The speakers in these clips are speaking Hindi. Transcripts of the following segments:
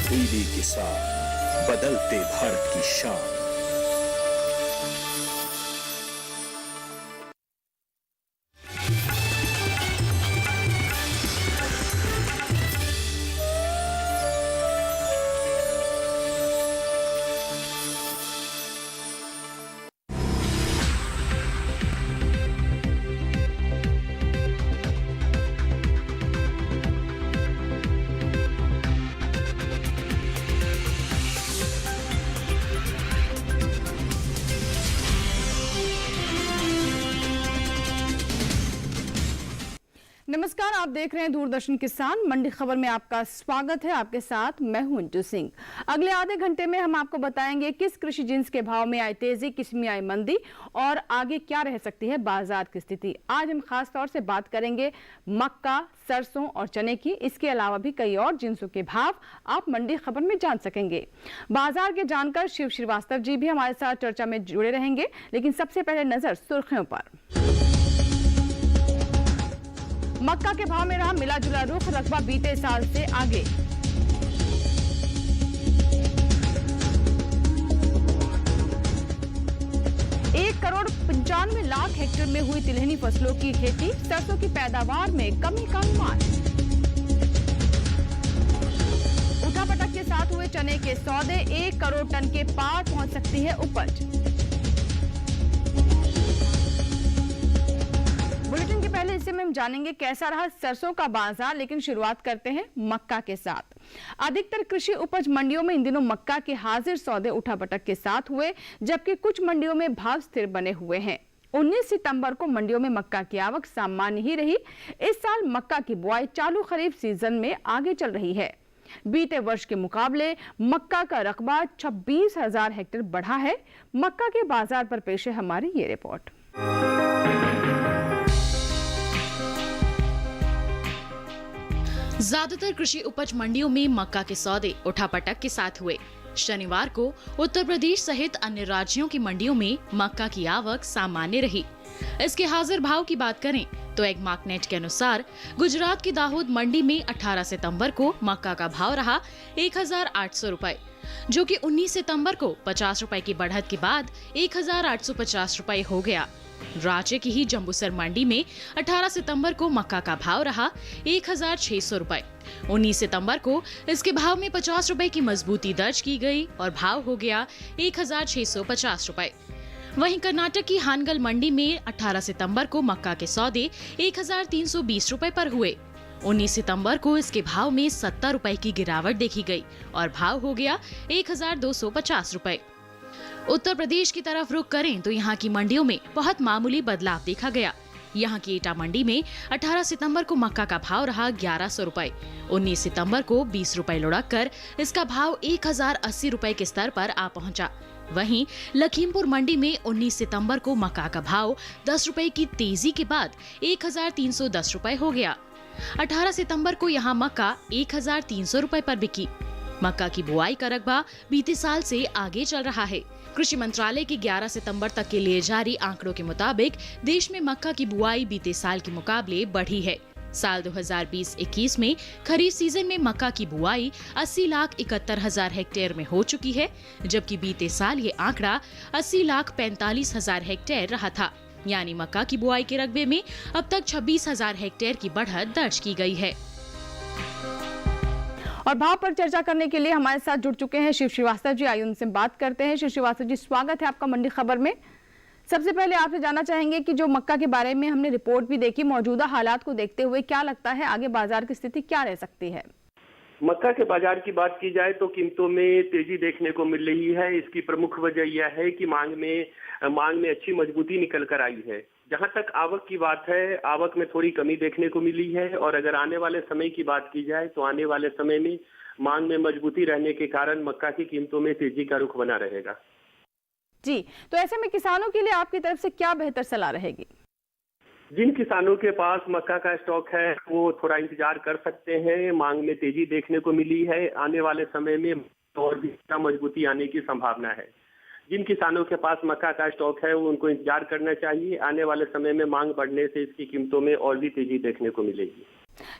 टीवी किसान, बदलते भारत की शान। नमस्कार, आप देख रहे हैं दूरदर्शन किसान मंडी खबर में आपका स्वागत है। आपके साथ मैं हूं अंजू सिंह। अगले आधे घंटे में हम आपको बताएंगे किस कृषि जिन्स के भाव में आई तेजी, किस में आई मंदी और आगे क्या रह सकती है बाजार की स्थिति। आज हम खास तौर से बात करेंगे मक्का, सरसों और चने की। इसके अलावा भी कई और जिन्सों के भाव आप मंडी खबर में जान सकेंगे। बाजार के जानकार शिव श्रीवास्तव जी भी हमारे साथ चर्चा में जुड़े रहेंगे, लेकिन सबसे पहले नजर सुर्खियों पर। मक्का के भाव में रहा मिला जुला रुख, रकबा बीते साल से आगे। एक करोड़ 95 लाख हेक्टेयर में हुई तिलहनी फसलों की खेती, सरसों की पैदावार में कमी का अनुमान। उठापटक के साथ हुए चने के सौदे, 1 करोड़ टन के पार पहुंच सकती है उपज। बुलेटिन के पहले हिस्से में हम जानेंगे कैसा रहा सरसों का बाजार, लेकिन शुरुआत करते हैं मक्का के साथ। अधिकतर कृषि उपज मंडियों में इन दिनों मक्का के हाजिर सौदे उठापटक के साथ हुए, जबकि कुछ मंडियों में भाव स्थिर बने हुए हैं। 19 सितंबर को मंडियों में मक्का की आवक सामान्य ही रही। इस साल मक्का की बुआई चालू खरीफ सीजन में आगे चल रही है। बीते वर्ष के मुकाबले मक्का का रकबा 26,000 हेक्टेयर बढ़ा है। मक्का के बाजार पर पेश है हमारी ये रिपोर्ट। ज्यादातर कृषि उपज मंडियों में मक्का के सौदे उठापटक के साथ हुए। शनिवार को उत्तर प्रदेश सहित अन्य राज्यों की मंडियों में मक्का की आवक सामान्य रही। इसके हाजिर भाव की बात करें तो एग्मार्कनेट के अनुसार गुजरात की दाहोद मंडी में 18 सितंबर को मक्का का भाव रहा 1,800 रुपए, जो कि 19 सितंबर को 50 रुपए की बढ़त के बाद 1,850 रुपए हो गया। राज्य की ही जम्बूसर मंडी में 18 सितंबर को मक्का का भाव रहा 1,600 रुपए। 19 सितंबर को इसके भाव में 50 रुपए की मजबूती दर्ज की गई और भाव हो गया 1,650 रुपए। वहीं कर्नाटक की हानगल मंडी में 18 सितंबर को मक्का के सौदे 1,320 रुपए पर हुए। 19 सितंबर को इसके भाव में 70 रुपए की गिरावट देखी गई और भाव हो गया 1,250 रुपए। उत्तर प्रदेश की तरफ रुख करें तो यहाँ की मंडियों में बहुत मामूली बदलाव देखा गया। यहाँ की एटा मंडी में 18 सितंबर को मक्का का भाव रहा 1,100 रुपए। 19 सितंबर को 20 रुपए लुढ़क कर इसका भाव 1,080 रुपए के स्तर पर आ पहुँचा। वहीं लखीमपुर मंडी में 19 सितंबर को मक्का का भाव 10 रुपए की तेजी के बाद 1,310 रुपए हो गया। 18 सितंबर को यहाँ मक्का 1,300 रुपए पर बिकी। मक्का की बुआई का रकबा बीते साल से आगे चल रहा है। कृषि मंत्रालय के 11 सितंबर तक के लिए जारी आंकड़ों के मुताबिक देश में मक्का की बुआई बीते साल के मुकाबले बढ़ी है। साल 2020-21 में खरीफ सीजन में मक्का की बुआई 80,71,000 हेक्टेयर में हो चुकी है, जबकि बीते साल ये आंकड़ा 80,45,000 हेक्टेयर रहा था। यानी मक्का की बुआई के रकबे में अब तक 26,000 हेक्टेयर की बढ़त दर्ज की गई है। और भाव पर चर्चा करने के लिए हमारे साथ जुड़ चुके हैं शिव श्रीवास्तव जी। आइए उनसे बात करते हैं। शिव श्रीवास्तव जी, स्वागत है आपका मंडी खबर में। सबसे पहले आपसे जानना चाहेंगे कि जो मक्का के बारे में हमने रिपोर्ट भी देखी, मौजूदा हालात को देखते हुए क्या लगता है आगे बाजार की स्थिति क्या रह सकती है? मक्का के बाजार की बात की जाए तो कीमतों में तेजी देखने को मिल रही है। इसकी प्रमुख वजह यह है कि मांग में अच्छी मजबूती निकल कर आई है। जहां तक आवक की बात है, आवक में थोड़ी कमी देखने को मिली है और अगर आने वाले समय की बात की जाए तो आने वाले समय में मांग में मजबूती रहने के कारण मक्का की कीमतों में तेजी का रुख बना रहेगा। जी, तो ऐसे में किसानों के लिए आपकी तरफ से क्या बेहतर सलाह रहेगी? जिन किसानों के पास मक्का का स्टॉक है वो थोड़ा इंतजार कर सकते हैं। मांग में तेजी देखने को मिली है। आने वाले समय में और भी मजबूती आने की संभावना है। जिन किसानों के पास मक्का का स्टॉक है वो उनको इंतजार करना चाहिए। आने वाले समय में मांग बढ़ने से इसकी कीमतों में और भी तेजी देखने को मिलेगी।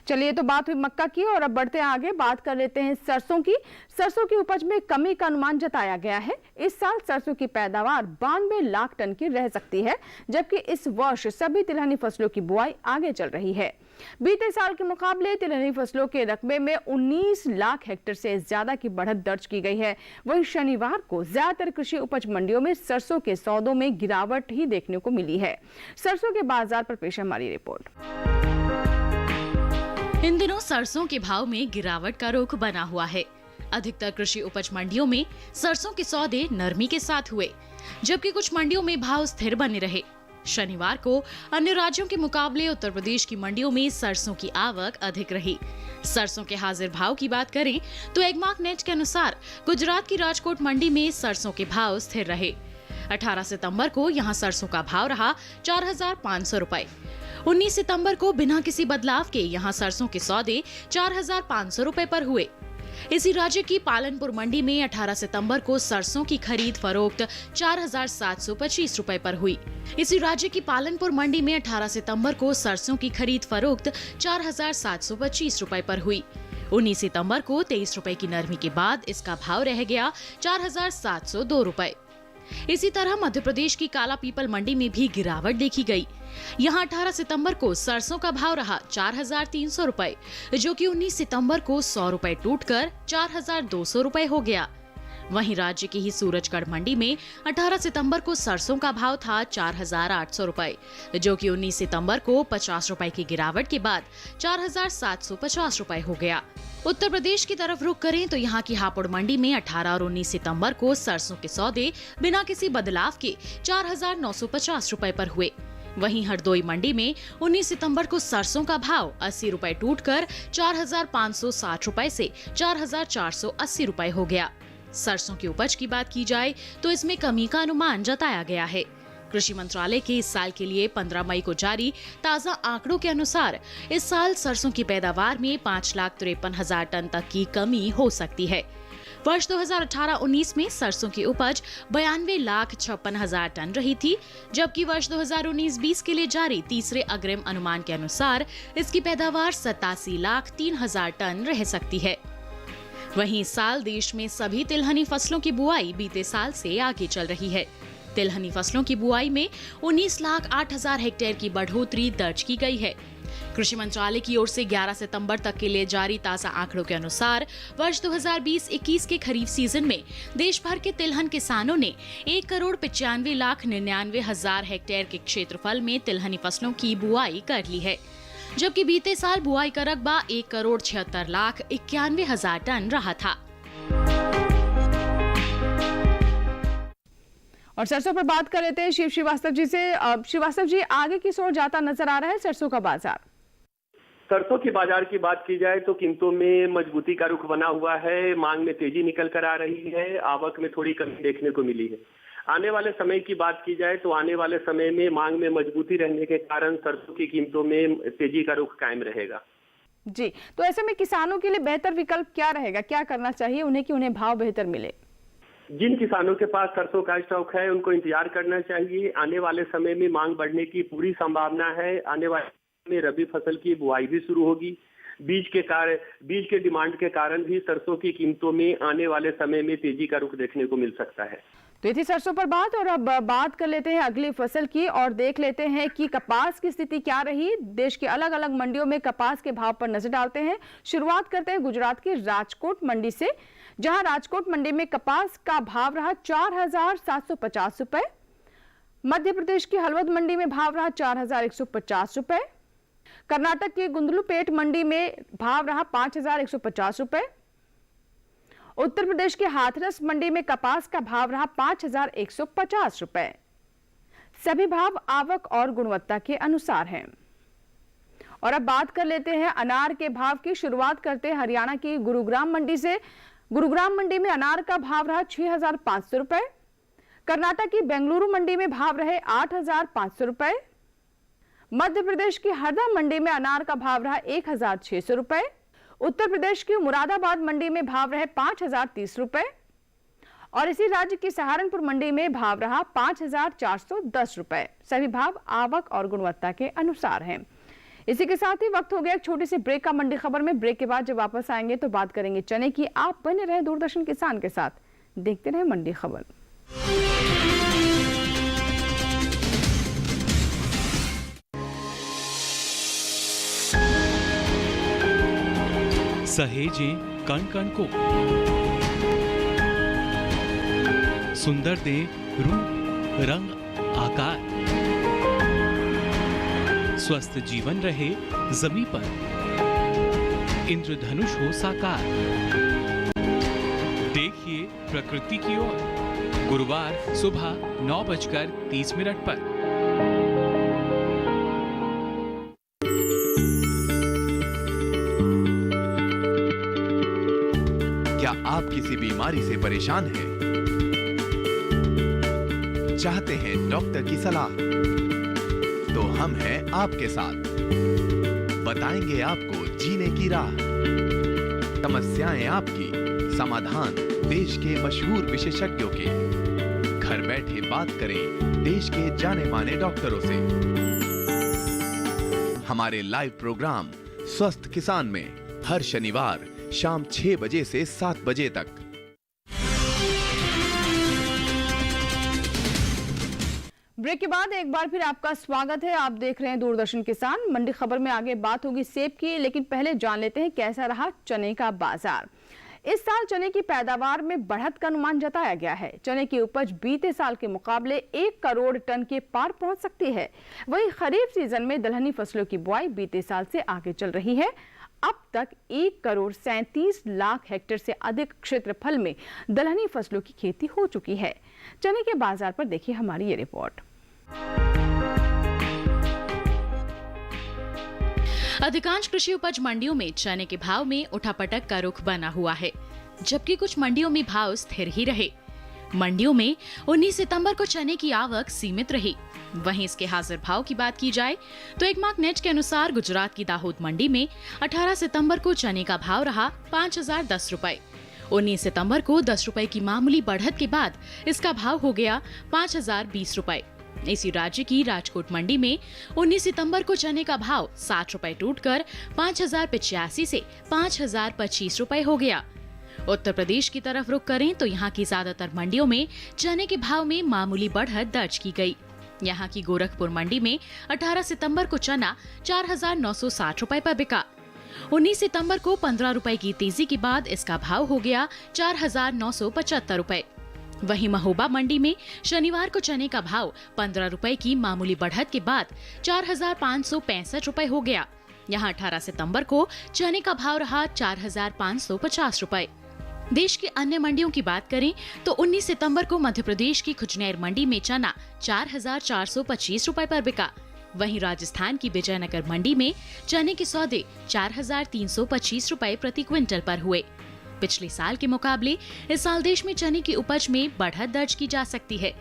चलिए, तो बात हुई मक्का की और अब बढ़ते हैं आगे, बात कर लेते हैं सरसों की। सरसों की उपज में कमी का अनुमान जताया गया है। इस साल सरसों की पैदावार 92 लाख टन की रह सकती है, जबकि इस वर्ष सभी तिलहनी फसलों की बुआई आगे चल रही है। बीते साल के मुकाबले तिलहनी फसलों के रकबे में 19 लाख हेक्टेयर से ज्यादा की बढ़त दर्ज की गई है। वहीं शनिवार को ज्यादातर कृषि उपज मंडियों में सरसों के सौदों में गिरावट ही देखने को मिली है। सरसों के बाजार पर पेश है हमारी रिपोर्ट। इन दिनों सरसों के भाव में गिरावट का रुख बना हुआ है। अधिकतर कृषि उपज मंडियों में सरसों के सौदे नरमी के साथ हुए, जबकि कुछ मंडियों में भाव स्थिर बने रहे। शनिवार को अन्य राज्यों के मुकाबले उत्तर प्रदेश की मंडियों में सरसों की आवक अधिक रही। सरसों के हाजिर भाव की बात करें तो एगमार्क नेट के अनुसार गुजरात की राजकोट मंडी में सरसों के भाव स्थिर रहे। 18 सितंबर को यहां सरसों का भाव रहा 4,500 रुपए। 19 सितंबर को बिना किसी बदलाव के यहां सरसों के सौदे 4,500 रुपए पर हुए। इसी राज्य की पालनपुर मंडी में 18 सितंबर को सरसों की खरीद फरोख्त 4,725 रुपए पर हुई। इसी राज्य की पालनपुर मंडी में 18 सितंबर को सरसों की खरीद फरोख्त 4,725 रुपए पर हुई। 19 सितंबर को 23 रुपए की नरमी के बाद इसका भाव रह गया 4,702 रुपए। इसी तरह मध्य प्रदेश की काला पीपल मंडी में भी गिरावट देखी गई। यहां 18 सितंबर को सरसों का भाव रहा 4,300 रुपए, जो कि 19 सितंबर को 100 रुपए टूटकर 4,200 रुपए हो गया। वहीं राज्य की ही सूरजगढ़ मंडी में 18 सितंबर को सरसों का भाव था 4,800 रुपए, जो कि 19 सितंबर को 50 रुपए की गिरावट के बाद 4,750 रुपए हो गया। उत्तर प्रदेश की तरफ रुख करें तो यहाँ की हापुड़ मंडी में 18 और 19 सितंबर को सरसों के सौदे बिना किसी बदलाव के 4,950 रुपए पर हुए। वहीं हरदोई मंडी में 19 सितंबर को सरसों का भाव 80 रुपए टूटकर 4,560 रुपए से 4,480 रुपए हो गया। सरसों की उपज की बात की जाए तो इसमें कमी का अनुमान जताया गया है। कृषि मंत्रालय के इस साल के लिए 15 मई को जारी ताजा आंकड़ों के अनुसार इस साल सरसों की पैदावार में 5,53,000 टन तक की कमी हो सकती है। वर्ष 2018-19 में सरसों की उपज 92,56,000 टन रही थी, जबकि वर्ष 2019-20 के लिए जारी तीसरे अग्रिम अनुमान के अनुसार इसकी पैदावार 87,03,000 टन रह सकती है। वहीं इस साल देश में सभी तिलहनी फसलों की बुआई बीते साल से आगे चल रही है। तिलहनी फसलों की बुआई में 19,08,000 हेक्टेयर की बढ़ोतरी दर्ज की गई है। कृषि मंत्रालय की ओर से 11 सितंबर तक के लिए जारी ताजा आंकड़ों के अनुसार वर्ष 2020-21 के खरीफ सीजन में देश भर के तिलहन किसानों ने 1,95,99,000 हेक्टेयर के क्षेत्रफल में तिलहनी फसलों की बुआई कर ली है, जबकि बीते साल बुआई का रकबा 1,76,91,000 टन रहा था। और सरसों पर बात कर लेते हैं शिव श्रीवास्तव जी से। श्रीवास्तव जी, आगे किस ओर जाता नजर आ रहा है सरसों का बाजार? सरसों की बाजार की बात की जाए तो कीमतों में मजबूती का रुख बना हुआ है। मांग में तेजी निकल कर आ रही है। आवक में थोड़ी कमी देखने को मिली है। आने वाले समय की बात की जाए तो आने वाले समय में मांग में मजबूती रहने के कारण सरसों की कीमतों में तेजी का रुख कायम रहेगा। जी, तो ऐसे में किसानों के लिए बेहतर विकल्प क्या रहेगा? क्या करना चाहिए उन्हें कि उन्हें भाव बेहतर मिले? जिन किसानों के पास सरसों का स्टॉक है उनको इंतजार करना चाहिए। आने वाले समय में मांग बढ़ने की पूरी संभावना है। आने वाले में रबी फसल की बुआई भी शुरू होगी। बीज के डिमांड के कारण भी सरसों की कीमतों में आने वाले समय में तेजी का रुख देखने को मिल सकता है। तो ये थी सरसों पर बात, और अब बात कर लेते हैं अगली फसल की और देख लेते हैं कि कपास की स्थिति क्या रही। देश की अलग अलग मंडियों में कपास के भाव पर नजर डालते हैं। शुरुआत करते हैं गुजरात की राजकोट मंडी से, जहां राजकोट मंडी में कपास का भाव रहा 4,750 रुपए। मध्य प्रदेश की हलवद मंडी में भाव रहा 4,150 रुपए। कर्नाटक की गुंदलुपेट मंडी में भाव रहा 5,150 रुपए। उत्तर प्रदेश के हाथरस मंडी में कपास का भाव रहा 5,150 रुपए। सभी भाव आवक और गुणवत्ता के अनुसार हैं। और अब बात कर लेते हैं अनार के भाव की। शुरुआत करते हैं हरियाणा की गुरुग्राम मंडी से। गुरुग्राम मंडी में अनार का भाव रहा 6,500 रुपए। कर्नाटक की बेंगलुरु मंडी में भाव रहे 8,500 रुपए। मध्य प्रदेश की हरदा मंडी में अनार का भाव रहा 1,600 रुपए। उत्तर प्रदेश की मुरादाबाद मंडी में भाव रहे 5,030 रुपए। और इसी राज्य की सहारनपुर मंडी में भाव रहा 5,410 रुपए। सभी भाव आवक और गुणवत्ता के अनुसार हैं। इसी के साथ ही वक्त हो गया एक छोटी सी ब्रेक का। मंडी खबर में ब्रेक के बाद जब वापस आएंगे तो बात करेंगे चने की। आप बने रहे दूरदर्शन किसान के साथ, देखते रहे मंडी खबर। सहेजे कण कण को, सुंदर दे रूप रंग आकार, स्वस्थ जीवन रहे जमी पर, इंद्रधनुष हो साकार। देखिए प्रकृति की ओर, गुरुवार सुबह 9:30 पर। क्या आप किसी बीमारी से परेशान हैं? चाहते हैं डॉक्टर की सलाह? तो हम हैं आपके साथ, बताएंगे आपको जीने की राह। समस्याएं आपकी, समाधान देश के मशहूर विशेषज्ञों के। घर बैठे बात करें देश के जाने माने डॉक्टरों से। हमारे लाइव प्रोग्राम स्वस्थ किसान में हर शनिवार शाम 6 बजे से 7 बजे तक। ब्रेक के बाद एक बार फिर आपका स्वागत है। आप देख रहे हैं दूरदर्शन किसान। मंडी खबर में आगे बात होगी सेब की, लेकिन पहले जान लेते हैं कैसा रहा चने का बाजार। इस साल चने की पैदावार में बढ़त का अनुमान जताया गया है। चने की उपज बीते साल के मुकाबले 1 करोड़ टन के पार पहुंच सकती है। वहीं खरीफ सीजन में दलहनी फसलों की बुआई बीते साल से आगे चल रही है। अब तक 1 करोड़ 37 लाख हेक्टेयर से अधिक क्षेत्रफल में दलहनी फसलों की खेती हो चुकी है। चने के बाजार पर देखिए हमारी ये रिपोर्ट। अधिकांश कृषि उपज मंडियों में चने के भाव में उठापटक का रुख बना हुआ है, जबकि कुछ मंडियों में भाव स्थिर ही रहे। मंडियों में 19 सितंबर को चने की आवक सीमित रही। वहीं इसके हाजिर भाव की बात की जाए तो एक मार्क नेट के अनुसार गुजरात की दाहोद मंडी में 18 सितंबर को चने का भाव रहा 5010 रुपए। 19 सितंबर को 10 रुपए की मामूली बढ़त के बाद इसका भाव हो गया 5020 रुपए। इसी राज्य की राजकोट मंडी में 19 सितंबर को चने का भाव 60 रुपए टूटकर 5085 से 5025 रुपए हो गया। उत्तर प्रदेश की तरफ रुख करें तो यहाँ की ज्यादातर मंडियों में चने के भाव में मामूली बढ़त दर्ज की गई। यहाँ की गोरखपुर मंडी में 18 सितंबर को चना 4960 रुपए पर बिका। 19 सितंबर को 15 रुपए की तेजी के बाद इसका भाव हो गया 4975 रुपए। वहीं महोबा मंडी में शनिवार को चने का भाव 15 रुपए की मामूली बढ़त के बाद 4565 रुपए हो गया। यहाँ 18 सितंबर को चने का भाव रहा 4550 रुपए। देश की अन्य मंडियों की बात करें तो 19 सितंबर को मध्य प्रदेश की खुजनेर मंडी में चना 4425 रुपए पर बिका। वहीं राजस्थान की विजयनगर मंडी में चने के सौदे 4325 रुपए प्रति क्विंटल पर हुए। पिछले साल के मुकाबले इस साल देश में चने की उपज में बढ़त दर्ज की जा सकती है।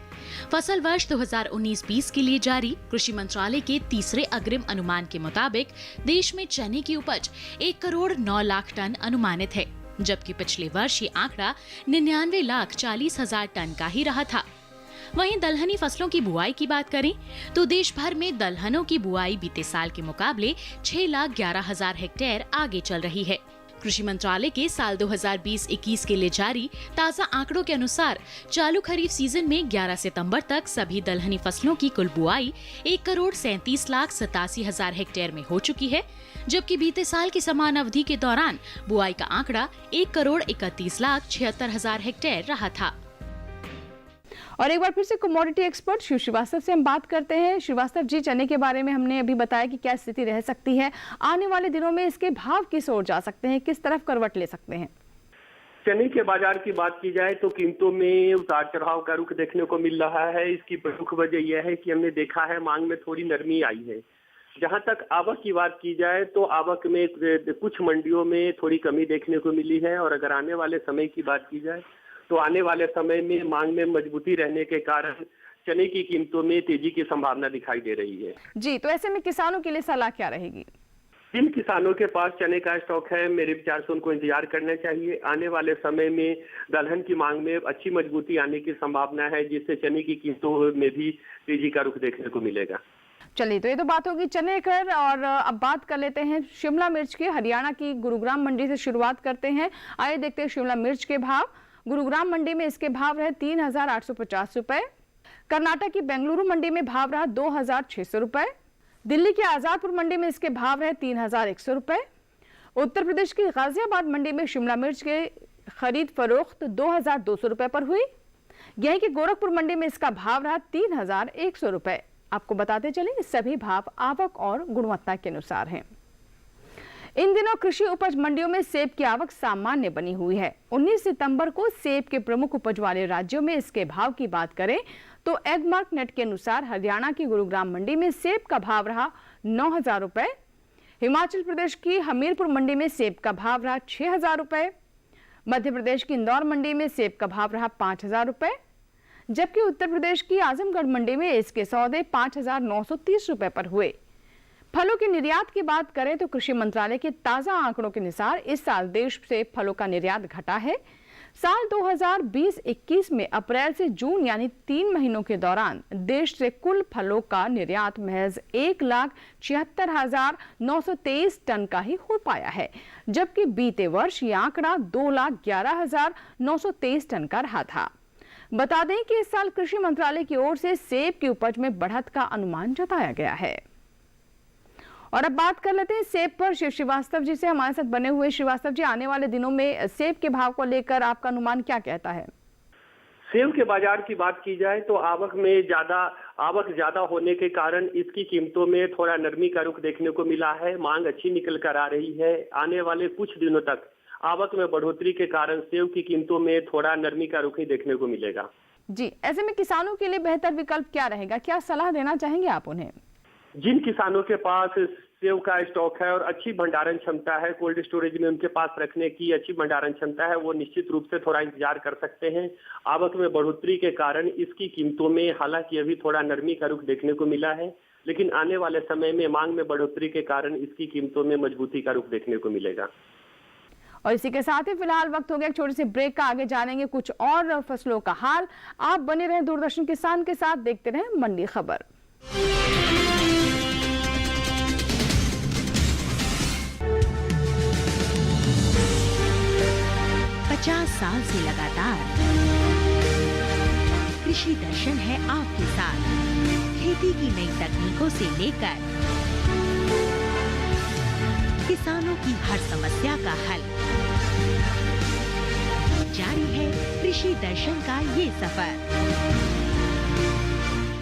फसल वर्ष 2019-20 के लिए जारी कृषि मंत्रालय के तीसरे अग्रिम अनुमान के मुताबिक देश में चने की उपज 1 करोड़ 9 लाख टन अनुमानित है, जबकि पिछले वर्ष ये आंकड़ा 99,40,000 टन का ही रहा था। वहीं दलहनी फसलों की बुआई की बात करें तो देश भर में दलहनों की बुआई बीते साल के मुकाबले 6,11,000 हेक्टेयर आगे चल रही है। कृषि मंत्रालय के साल 2020-21 के लिए जारी ताज़ा आंकड़ों के अनुसार चालू खरीफ सीजन में 11 सितंबर तक सभी दलहनी फसलों की कुल बुआई 1 करोड़ 37,87,000 हेक्टेयर में हो चुकी है, जबकि बीते साल की समान अवधि के दौरान बुआई का आंकड़ा 1 करोड़ 31,76,000 हेक्टेयर रहा था। और एक बार फिर से कमोडिटी एक्सपर्ट शिव श्रीवास्तव से हम बात करते हैं। श्रीवास्तव जी, चने के बारे में हमने अभी बताया कि क्या स्थिति रह सकती है, आने वाले दिनों में इसके भाव किस ओर जा सकते हैं, किस तरफ करवट ले सकते हैं? चने के बाजार की बात की जाए तो कीमतों में उतार चढ़ाव का रुख देखने को मिल रहा है। इसकी प्रमुख वजह यह है कि हमने देखा है मांग में थोड़ी नरमी आई है। जहां तक आवक की बात की जाए तो आवक में कुछ मंडियों में थोड़ी कमी देखने को मिली है, और अगर आने वाले समय की बात की जाए तो आने वाले समय में मांग में मजबूती रहने के कारण चने की कीमतों में तेजी की संभावना दिखाई दे रही है। जी, तो ऐसे में किसानों के लिए सलाह क्या रहेगी? जिन किसानों के पास चने का स्टॉक है, मेरे विचार से उनको इंतजार करना चाहिए। आने वाले समय में दलहन की मांग में अच्छी मजबूती आने की संभावना है, जिससे चने की कीमतों में भी तेजी का रुख देखने को मिलेगा। चलिए, तो ये तो बात होगी चने कर, और अब बात कर लेते हैं शिमला मिर्च की। हरियाणा की गुरुग्राम मंडी से शुरुआत करते हैं। आइए देखते हैं शिमला मिर्च के भाव। गुरुग्राम मंडी में इसके भाव रहे 3,850 रुपए। कर्नाटक की बेंगलुरु मंडी में भाव रहा 2,600 रुपए। दिल्ली की आजादपुर मंडी में इसके भाव रहे 3,100 रुपए। उत्तर प्रदेश की गाजियाबाद मंडी में शिमला मिर्च के खरीद फरोख्त 2,200 रुपए पर हुई। यहीं की गोरखपुर मंडी में इसका भाव रहा 3,100 रुपए। आपको बताते चलें, सभी भाव आवक और गुणवत्ता के अनुसार हैं। इन दिनों कृषि उपज मंडियों में सेब की आवक सामान्य बनी हुई है। 19 सितंबर को सेब के प्रमुख उपज वाले राज्यों में इसके भाव की बात करें तो एगमार्क नेट के अनुसार हरियाणा की गुरुग्राम मंडी में सेब का भाव रहा 9,000 रुपए। हिमाचल प्रदेश की हमीरपुर मंडी में सेब का भाव रहा 6,000 रुपए। मध्य प्रदेश की इंदौर मंडी में सेब का भाव रहा 5,000 रुपए, जबकि उत्तर प्रदेश की आजमगढ़ मंडी में इसके सौदे 5,930 रुपए पर हुए। फलों के निर्यात की बात करें तो कृषि मंत्रालय के ताजा आंकड़ों के अनुसार इस साल देश से फलों का निर्यात घटा है। साल 2020-21 में अप्रैल से जून यानी 3 महीनों के दौरान देश से कुल फलों का निर्यात महज 1,76,923 टन का ही हो पाया है, जबकि बीते वर्ष यह आंकड़ा 2,11,923 टन का रहा था। बता दें कि इस साल कृषि मंत्रालय की ओर से सेब की उपज में बढ़त का अनुमान जताया गया है। और अब बात कर लेते हैं सेब पर। शिव श्रीवास्तव जी से हमारे साथ बने हुए। श्रीवास्तव जी, आने वाले दिनों में सेब के भाव को लेकर आपका अनुमान क्या कहता है? सेब के बाजार की बात की जाए तो आवक ज्यादा होने के कारण इसकी कीमतों में थोड़ा नरमी का रुख देखने को मिला है। मांग अच्छी निकल कर आ रही है। आने वाले कुछ दिनों तक आवक में बढ़ोतरी के कारण सेब की कीमतों में थोड़ा नरमी का रुख ही देखने को मिलेगा। जी, ऐसे में किसानों के लिए बेहतर विकल्प क्या रहेगा? क्या सलाह देना चाहेंगे आप उन्हें? जिन किसानों के पास सेब का स्टॉक है और अच्छी भंडारण क्षमता है, कोल्ड स्टोरेज में उनके पास रखने की अच्छी भंडारण क्षमता है, वो निश्चित रूप से थोड़ा इंतजार कर सकते हैं। आवक में बढ़ोतरी के कारण इसकी कीमतों में हालांकि अभी थोड़ा नरमी का रुख देखने को मिला है, लेकिन आने वाले समय में मांग में बढ़ोतरी के कारण इसकी कीमतों में मजबूती का रुख देखने को मिलेगा। और इसी के साथ ही फिलहाल वक्त हो गया एक छोटे से ब्रेक का। आगे जानेंगे कुछ और फसलों का हाल। आप बने रहें दूरदर्शन किसान के साथ, देखते रहें मंडी खबर। 50 साल से लगातार कृषि दर्शन है आपके साथ। खेती की नई तकनीकों से लेकर किसानों की हर समस्या का हल, जारी है कृषि दर्शन का ये सफर।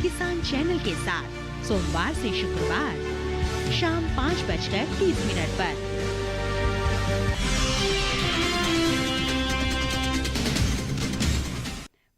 किसान चैनल के साथ सोमवार से शुक्रवार शाम 5:30 पर।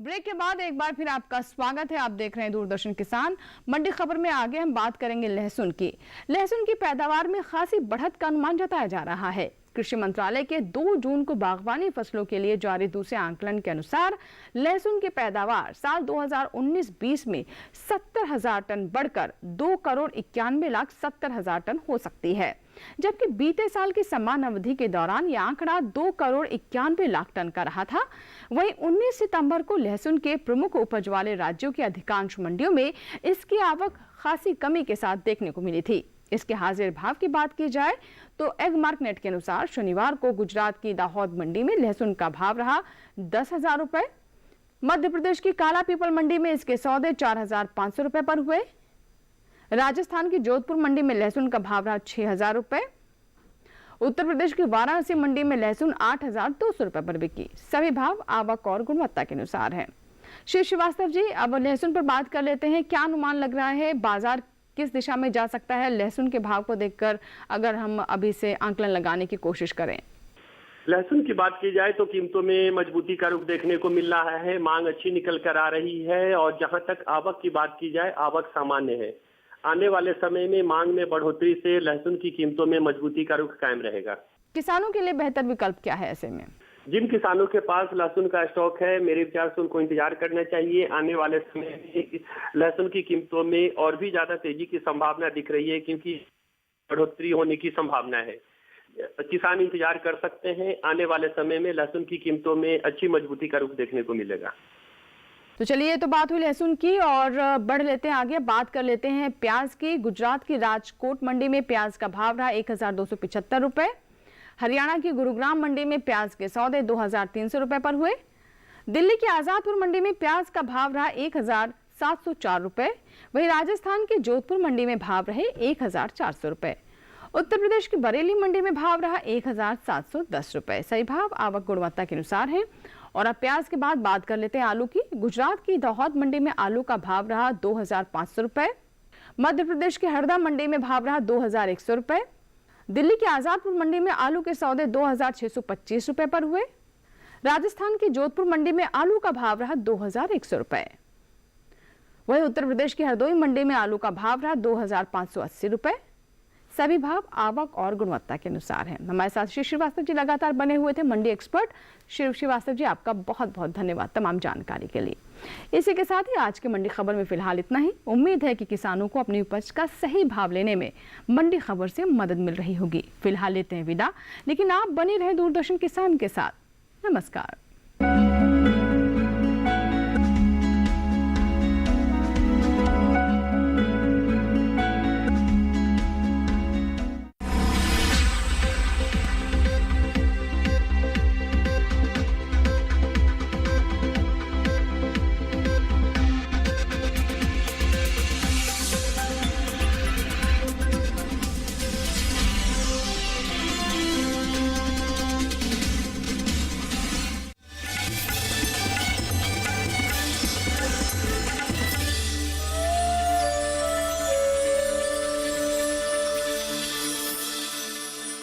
ब्रेक के बाद एक बार फिर आपका स्वागत है। आप देख रहे हैं दूरदर्शन किसान। मंडी खबर में आगे हम बात करेंगे लहसुन की। लहसुन की पैदावार में खासी बढ़त का अनुमान जताया जा रहा है। कृषि मंत्रालय के 2 जून को बागवानी फसलों के लिए जारी दूसरे आंकलन के अनुसार लहसुन की पैदावार साल 2019-20 में 70,000 टन बढ़कर 2,91,70,000 टन हो सकती है, जबकि बीते साल की समान अवधि के दौरान यह आंकड़ा 2,91,00,000 टन का रहा था। वहीं 19 सितंबर को लहसुन के प्रमुख उपज वाले राज्यों की अधिकांश मंडियों में इसकी आवक खासी कमी के साथ देखने को मिली थी। इसके हाजिर भाव की बात की जाए तो एगमार्क नेट के अनुसार शनिवार को गुजरात की दाहोद मंडी में लहसुन का भाव रहा 10,000 रुपए। मध्य प्रदेश की काला पीपल मंडी में इसके सौदे 4,500 रुपए पर हुए। राजस्थान की जोधपुर मंडी में लहसुन का भाव रहा 6,000 रुपए। उत्तर प्रदेश की वाराणसी मंडी में लहसुन 8,200 रुपए पर बिकी। सभी भाव आवक और गुणवत्ता के अनुसार है। श्री श्रीवास्तव जी, अब लहसुन पर बात कर लेते हैं। क्या अनुमान लग रहा है, बाजार किस दिशा में जा सकता है लहसुन के भाव को देखकर, अगर हम अभी से आंकलन लगाने की कोशिश करें? लहसुन की बात की जाए तो कीमतों में मजबूती का रुख देखने को मिल रहा है। मांग अच्छी निकल कर आ रही है और जहां तक आवक की बात की जाए आवक सामान्य है। आने वाले समय में मांग में बढ़ोतरी से लहसुन की कीमतों में मजबूती का रुख कायम रहेगा। किसानों के लिए बेहतर विकल्प क्या है ऐसे में? जिन किसानों के पास लहसुन का स्टॉक है, मेरे विचार से उनको इंतजार करना चाहिए। आने वाले समय में लहसुन की कीमतों में और भी ज्यादा तेजी की संभावना दिख रही है, क्योंकि बढ़ोतरी होने की संभावना है। किसान इंतजार कर सकते हैं। आने वाले समय में लहसुन की कीमतों में अच्छी मजबूती का रुख देखने को मिलेगा। तो चलिए, ये तो बात हुई लहसुन की और बढ़ लेते हैं आगे, बात कर लेते हैं प्याज की। गुजरात की राजकोट मंडी में प्याज का भाव रहा 1275 रुपए। हरियाणा की गुरुग्राम मंडी में प्याज के सौदे 2300 रुपए पर हुए। दिल्ली की आजादपुर मंडी में प्याज का भाव रहा 1704 रुपए। वहीं राजस्थान की जोधपुर मंडी में भाव रहे 1400 रुपए। उत्तर प्रदेश की बरेली मंडी में भाव रहा 1710 रुपए। सही भाव आवक गुणवत्ता के अनुसार है। और अब प्याज के बाद बात कर लेते हैं आलू की। गुजरात की दाहोद मंडी में आलू का भाव रहा 2500 रुपए। मध्य प्रदेश की हरदा मंडी में भाव रहा 2100 रुपए। दिल्ली की आजादपुर मंडी में आलू के सौदे 2625 रुपए पर हुए। राजस्थान की जोधपुर मंडी में आलू का भाव रहा 2100 रुपए। वहीं उत्तर प्रदेश की हरदोई मंडी में आलू का भाव रहा 2580 रुपए। सभी भाव आवक और गुणवत्ता के अनुसार हैं। हमारे साथ श्री श्रीवास्तव जी लगातार बने हुए थे, मंडी एक्सपर्ट। श्री श्रीवास्तव जी, आपका बहुत बहुत धन्यवाद तमाम जानकारी के लिए। इसी के साथ ही आज की मंडी खबर में फिलहाल इतना ही। उम्मीद है कि किसानों को अपनी उपज का सही भाव लेने में मंडी खबर से मदद मिल रही होगी। फिलहाल लेते हैं विदा, लेकिन आप बने रहे दूरदर्शन किसान के साथ। नमस्कार।